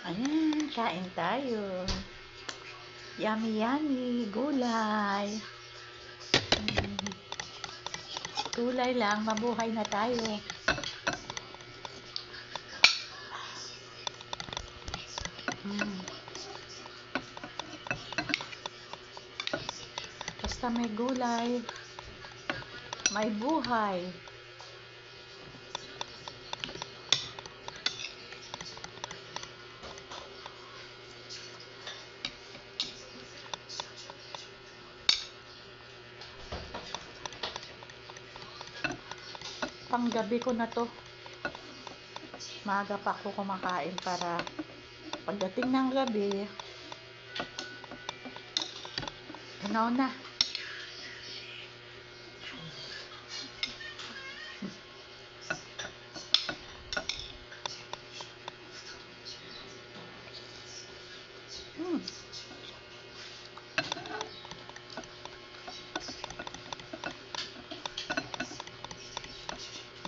Ayan, kain tayo. Yummy, yummy. Gulay. Gulay lang, mabuhay na tayo. Basta may gulay, may buhay. Panggabi ko na to. Maaga pa ako kumakain para pagdating ng gabi, tunaw na.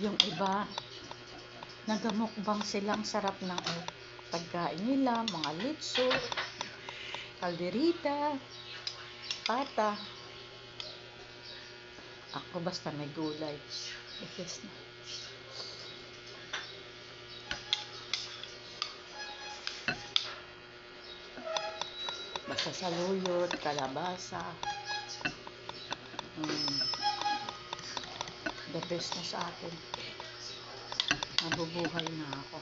Yung iba, nagamukbang silang sarap ng pagkain nila, mga litso, kalderita, pata. Ako basta may gulay. Yes na. Basta saluyot, kalabasa. The best na sa akin. Mabubuhay na ako.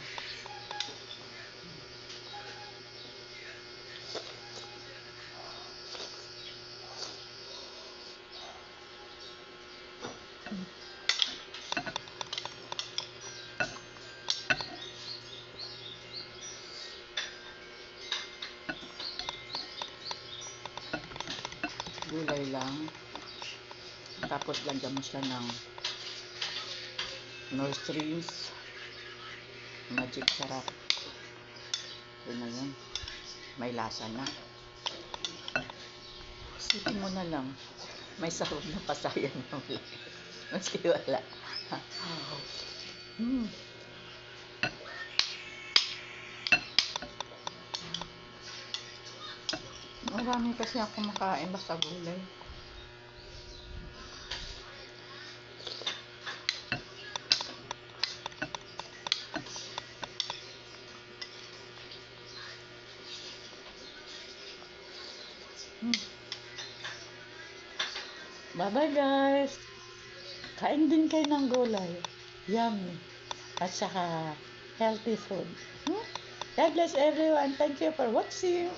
Gulay lang. Tapos lagyan mo siya ng Knorr Streams. Magic sarap. Yun na yun. May lasa na. Isipin mo na lang. May sahog na pasayan na wala. Maski wala. Marami kasi ako makain basta gulay. Bye-bye guys! Kain din kayo ng gulay. Yummy. At saka healthy food. God bless everyone. Thank you for watching.